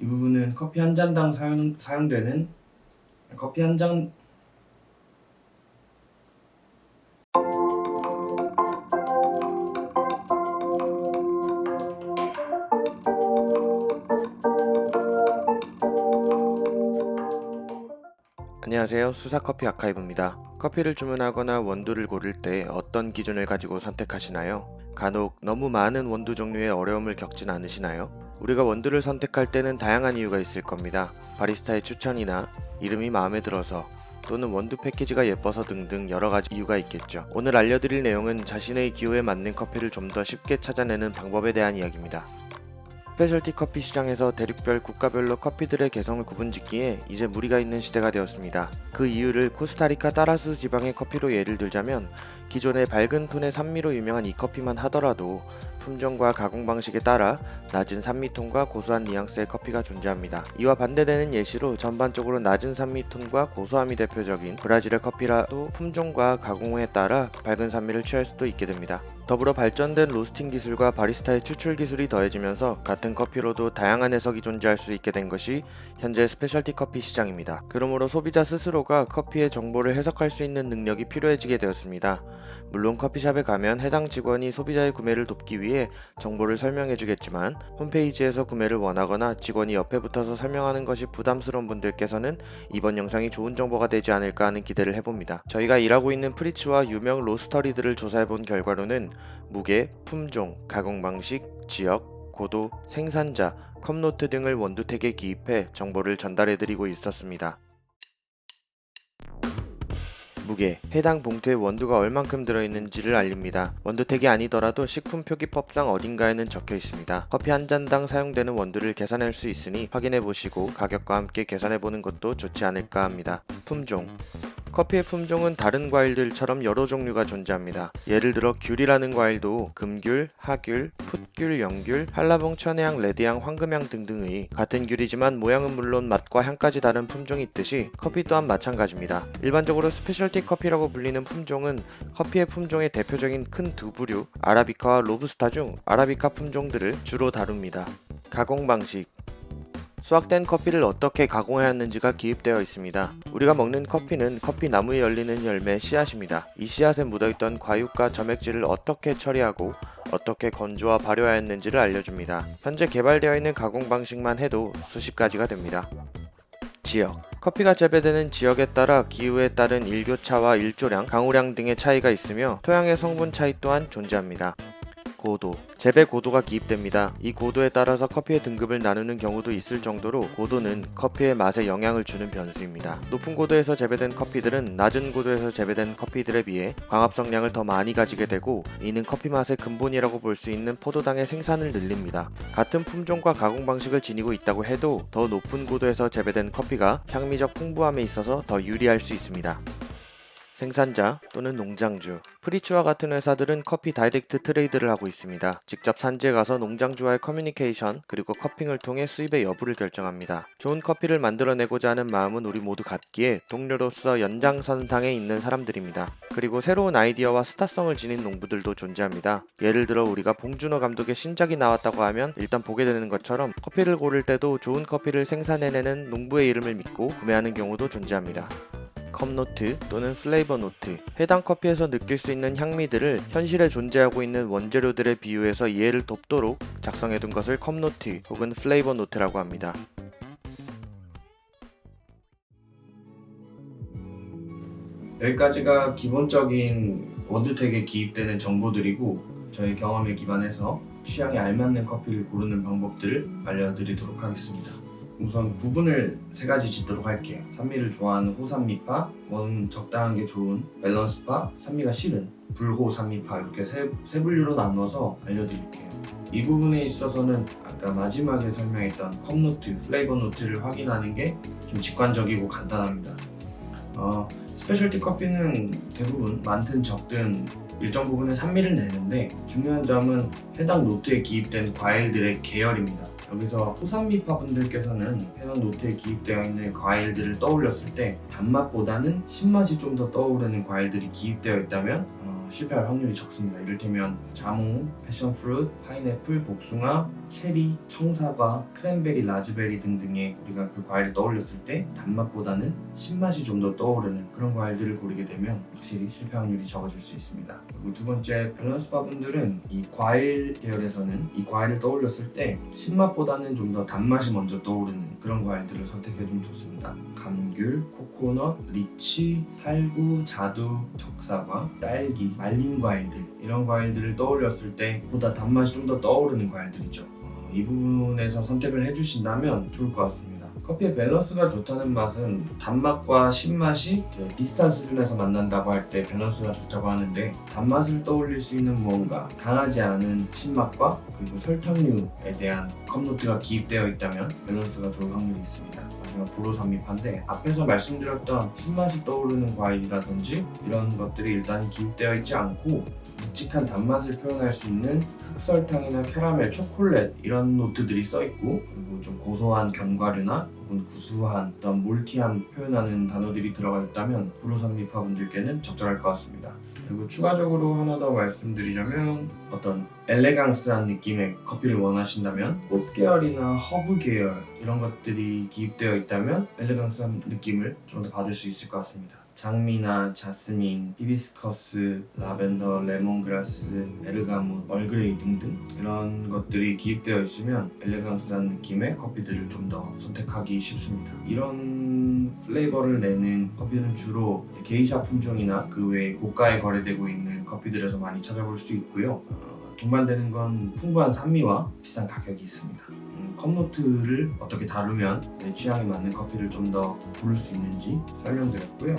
이 부분은 커피 한 잔당 사용되는 커피 한 잔. 안녕하세요. 수사커피 아카이브입니다. 커피를 주문하거나 원두를 고를 때 어떤 기준을 가지고 선택하시나요? 간혹 너무 많은 원두 종류에 어려움을 겪진 않으시나요? 우리가 원두를 선택할 때는 다양한 이유가 있을 겁니다. 바리스타의 추천이나 이름이 마음에 들어서, 또는 원두 패키지가 예뻐서 등등 여러가지 이유가 있겠죠. 오늘 알려드릴 내용은 자신의 기호에 맞는 커피를 좀 더 쉽게 찾아내는 방법에 대한 이야기입니다. 스페셜티 커피 시장에서 대륙별 국가별로 커피들의 개성을 구분짓기에 이제 무리가 있는 시대가 되었습니다. 그 이유를 코스타리카 따라수 지방의 커피로 예를 들자면, 기존의 밝은 톤의 산미로 유명한 이 커피만 하더라도 품종과 가공 방식에 따라 낮은 산미톤과 고소한 뉘앙스의 커피가 존재합니다. 이와 반대되는 예시로 전반적으로 낮은 산미톤과 고소함이 대표적인 브라질의 커피라도 품종과 가공에 따라 밝은 산미를 취할 수도 있게 됩니다. 더불어 발전된 로스팅 기술과 바리스타의 추출 기술이 더해지면서 같은 커피로도 다양한 해석이 존재할 수 있게 된 것이 현재 스페셜티 커피 시장입니다. 그러므로 소비자 스스로가 커피의 정보를 해석할 수 있는 능력이 필요해지게 되었습니다. 물론 커피숍에 가면 해당 직원이 소비자의 구매를 돕기 위해 정보를 설명해 주겠지만, 홈페이지에서 구매를 원하거나 직원이 옆에 붙어서 설명하는 것이 부담스러운 분들께서는 이번 영상이 좋은 정보가 되지 않을까 하는 기대를 해봅니다. 저희가 일하고 있는 프리츠와 유명 로스터리들을 조사해본 결과로는 무게, 품종, 가공 방식, 지역, 고도, 생산자, 컵노트 등을 원두택에 기입해 정보를 전달해드리고 있었습니다. 무게, 해당 봉투에 원두가 얼만큼 들어있는지를 알립니다. 원두택이 아니더라도 식품 표기법상 어딘가에는 적혀 있습니다. 커피 한 잔당 사용되는 원두를 계산할 수 있으니 확인해 보시고 가격과 함께 계산해 보는 것도 좋지 않을까 합니다. 품종, 커피의 품종은 다른 과일들처럼 여러 종류가 존재합니다. 예를 들어 귤이라는 과일도 금귤, 하귤, 풋귤, 영귤, 한라봉, 천혜향, 레드향, 황금향 등등의 같은 귤이지만 모양은 물론 맛과 향까지 다른 품종이 있듯이 커피 또한 마찬가지입니다. 일반적으로 스페셜티 커피라고 불리는 품종은 커피의 품종의 대표적인 큰 두 부류, 아라비카와 로부스타 중 아라비카 품종들을 주로 다룹니다. 가공 방식, 수확된 커피를 어떻게 가공하였는지가 기입되어 있습니다. 우리가 먹는 커피는 커피 나무에 열리는 열매 씨앗입니다. 이 씨앗에 묻어있던 과육과 점액질을 어떻게 처리하고 어떻게 건조와 발효하였는지를 알려줍니다. 현재 개발되어 있는 가공 방식만 해도 수십 가지가 됩니다. 지역, 커피가 재배되는 지역에 따라 기후에 따른 일교차와 일조량, 강우량 등의 차이가 있으며 토양의 성분 차이 또한 존재합니다. 고도, 재배 고도가 기입됩니다. 이 고도에 따라서 커피의 등급을 나누는 경우도 있을 정도로 고도는 커피의 맛에 영향을 주는 변수입니다. 높은 고도에서 재배된 커피들은 낮은 고도에서 재배된 커피들에 비해 광합성량을 더 많이 가지게 되고, 이는 커피 맛의 근본이라고 볼 수 있는 포도당의 생산을 늘립니다. 같은 품종과 가공 방식을 지니고 있다고 해도 더 높은 고도에서 재배된 커피가 향미적 풍부함에 있어서 더 유리할 수 있습니다. 생산자 또는 농장주, 프리츠와 같은 회사들은 커피 다이렉트 트레이드를 하고 있습니다. 직접 산지에 가서 농장주와의 커뮤니케이션 그리고 커핑을 통해 수입의 여부를 결정합니다. 좋은 커피를 만들어내고자 하는 마음은 우리 모두 같기에 동료로서 연장선상에 있는 사람들입니다. 그리고 새로운 아이디어와 스타성을 지닌 농부들도 존재합니다. 예를 들어 우리가 봉준호 감독의 신작이 나왔다고 하면 일단 보게 되는 것처럼, 커피를 고를 때도 좋은 커피를 생산해내는 농부의 이름을 믿고 구매하는 경우도 존재합니다. 컵노트 또는 플레이버 노트, 해당 커피에서 느낄 수 있는 향미들을 현실에 존재하고 있는 원재료들에 비유해서 이해를 돕도록 작성해둔 것을 컵노트 혹은 플레이버 노트라고 합니다. 여기까지가 기본적인 원두택에 기입되는 정보들이고, 저희 경험에 기반해서 취향에 알맞는 커피를 고르는 방법들을 알려드리도록 하겠습니다. 우선 구분을 세 가지 짓도록 할게요. 산미를 좋아하는 호산미파, 적당한 게 좋은 밸런스파, 산미가 싫은 불호 산미파, 이렇게 세 분류로 나눠서 알려드릴게요. 이 부분에 있어서는 아까 마지막에 설명했던 컵노트, 플레이버 노트를 확인하는 게 좀 직관적이고 간단합니다. 스페셜티 커피는 대부분 많든 적든 일정 부분의 산미를 내는데, 중요한 점은 해당 노트에 기입된 과일들의 계열입니다. 여기서 호산미파 분들께서는 해당 노트에 기입되어 있는 과일들을 떠올렸을 때 단맛보다는 신맛이 좀 더 떠오르는 과일들이 기입되어 있다면 실패할 확률이 적습니다. 이를테면 자몽, 패션프루트, 파인애플, 복숭아, 체리, 청사과, 크랜베리, 라즈베리 등등의 우리가 그 과일을 떠올렸을 때 단맛보다는 신맛이 좀 더 떠오르는 그런 과일들을 고르게 되면 확실히 실패 확률이 적어질 수 있습니다. 그리고 두 번째, 밸런스바 분들은 이 과일 계열에서는 이 과일을 떠올렸을 때 신맛보다는 좀 더 단맛이 먼저 떠오르는 그런 과일들을 선택해주면 좋습니다. 감귤, 코코넛, 리치, 살구, 자두, 적사과, 딸기, 말린 과일들, 이런 과일들을 떠올렸을 때 보다 단맛이 좀 더 떠오르는 과일들이죠. 이 부분에서 선택을 해주신다면 좋을 것 같습니다. 커피의 밸런스가 좋다는 맛은 단맛과 신맛이 비슷한 수준에서 만난다고 할 때 밸런스가 좋다고 하는데, 단맛을 떠올릴 수 있는 무언가, 강하지 않은 신맛과 그리고 설탕류에 대한 컵노트가 기입되어 있다면 밸런스가 좋을 확률이 있습니다. 마지막 불호산미파인데, 앞에서 말씀드렸던 신맛이 떠오르는 과일이라든지 이런 것들이 일단 기입되어 있지 않고 묵직한 단맛을 표현할 수 있는 흑설탕이나 캐러멜, 초콜릿 이런 노트들이 써있고, 그리고 좀 고소한 견과류나 혹은 구수한 어떤 몰티함 표현하는 단어들이 들어가 있다면 불호산미파 분들께는 적절할 것 같습니다. 그리고 추가적으로 하나 더 말씀드리자면, 어떤 엘레강스한 느낌의 커피를 원하신다면 꽃 계열이나 허브 계열 이런 것들이 기입되어 있다면 엘레강스한 느낌을 좀 더 받을 수 있을 것 같습니다. 장미나 자스민, 히비스커스, 라벤더, 레몬그라스, 베르가못, 얼그레이 등등 이런 것들이 기입되어 있으면 엘레강스한 느낌의 커피들을 좀 더 선택하기 쉽습니다. 이런 플레이버를 내는 커피는 주로 게이샤 품종이나 그 외에 고가에 거래되고 있는 커피들에서 많이 찾아볼 수 있고요. 동반되는 건 풍부한 산미와 비싼 가격이 있습니다. 컵노트를 어떻게 다루면 내 취향에 맞는 커피를 좀 더 고를 수 있는지 설명드렸고요.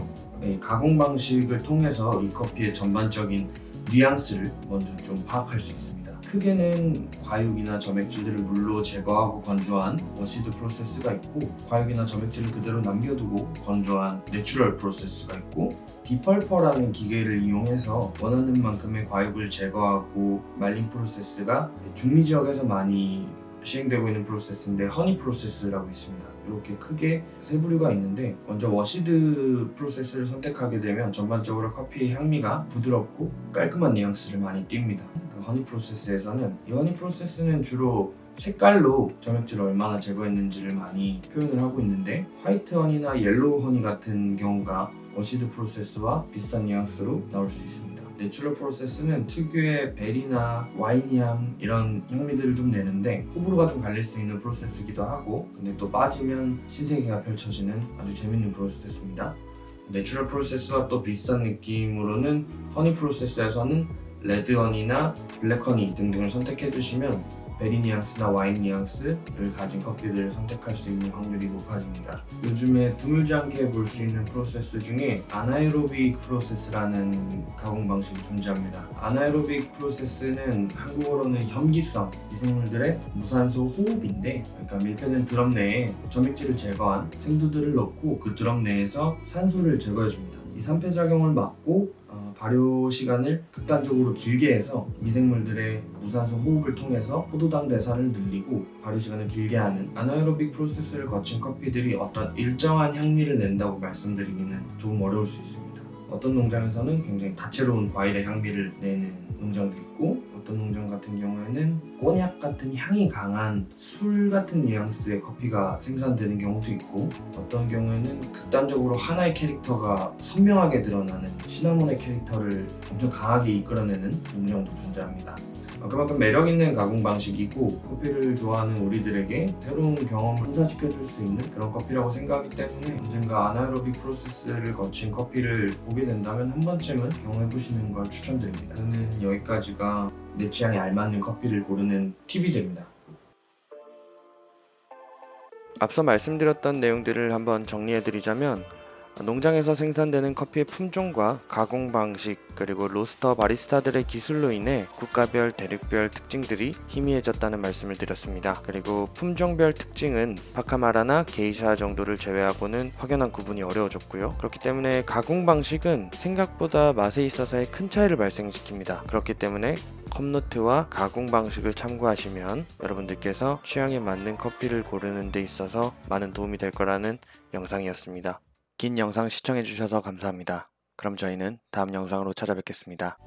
가공 방식을 통해서 이 커피의 전반적인 뉘앙스를 먼저 좀 파악할 수 있습니다. 크게는 과육이나 점액질들을 물로 제거하고 건조한 워시드 프로세스가 있고, 과육이나 점액질을 그대로 남겨두고 건조한 내추럴 프로세스가 있고, 디펄퍼라는 기계를 이용해서 원하는 만큼의 과육을 제거하고 말린 프로세스가 중미 지역에서 많이 시행되고 있는 프로세스인데 허니 프로세스라고 있습니다. 이렇게 크게 세 부류가 있는데, 먼저 워시드 프로세스를 선택하게 되면 전반적으로 커피의 향미가 부드럽고 깔끔한 뉘앙스를 많이 띱니다. 허니 프로세스에서는, 이 허니 프로세스는 주로 색깔로 점액질을 얼마나 제거했는지를 많이 표현을 하고 있는데, 화이트 허니나 옐로우 허니 같은 경우가 워시드 프로세스와 비슷한 뉘앙스로 나올 수 있습니다. 내추럴 프로세스는 특유의 베리나 와인향 이런 향미들을 좀 내는데 호불호가 좀 갈릴 수 있는 프로세스이기도 하고, 근데 또 빠지면 신세계가 펼쳐지는 아주 재밌는 프로세스입니다. 내추럴 프로세스와 또 비슷한 느낌으로는 허니 프로세스에서는 레드 허니나 블랙 허니 등등을 선택해 주시면 베리 뉘앙스나 와인 뉘앙스를 가진 커피들을 선택할 수 있는 확률이 높아집니다. 요즘에 드물지 않게 볼 수 있는 프로세스 중에 아나에로빅 프로세스라는 가공 방식이 존재합니다. 아나에로빅 프로세스는 한국어로는 혐기성, 미생물들의 무산소 호흡인데, 그러니까 밀폐된 드럼 내에 점액질을 제거한 생두들을 넣고 그 드럼 내에서 산소를 제거해줍니다. 이 산패작용을 막고 발효 시간을 극단적으로 길게 해서 미생물들의 무산소 호흡을 통해서 포도당 대사를 늘리고 발효 시간을 길게 하는 아나에로빅 프로세스를 거친 커피들이 어떤 일정한 향미를 낸다고 말씀드리기는 조금 어려울 수 있습니다. 어떤 농장에서는 굉장히 다채로운 과일의 향미를 내는 농장도 있고, 어떤 농장 같은 경우에는 꼬냑 같은 향이 강한 술 같은 뉘앙스의 커피가 생산되는 경우도 있고, 어떤 경우에는 극단적으로 하나의 캐릭터가 선명하게 드러나는 시나몬의 캐릭터를 엄청 강하게 이끌어내는 농장도 존재합니다. 그만큼 매력있는 가공 방식이고, 커피를 좋아하는 우리들에게 새로운 경험을 선사시켜줄 수 있는 그런 커피라고 생각하기 때문에 언젠가 아나에로빅 프로세스를 거친 커피를 보게 된다면 한 번쯤은 경험해보시는 걸 추천드립니다. 저는 여기까지가 내 취향에 알맞는 커피를 고르는 팁이 됩니다. 앞서 말씀드렸던 내용들을 한번 정리해드리자면, 농장에서 생산되는 커피의 품종과 가공 방식, 그리고 로스터 바리스타들의 기술로 인해 국가별, 대륙별 특징들이 희미해졌다는 말씀을 드렸습니다. 그리고 품종별 특징은 파카마라나 게이샤 정도를 제외하고는 확연한 구분이 어려워졌고요. 그렇기 때문에 가공 방식은 생각보다 맛에 있어서의 큰 차이를 발생시킵니다. 그렇기 때문에 컵노트와 가공 방식을 참고하시면 여러분들께서 취향에 맞는 커피를 고르는 데 있어서 많은 도움이 될 거라는 영상이었습니다. 긴 영상 시청해주셔서 감사합니다. 그럼 저희는 다음 영상으로 찾아뵙겠습니다.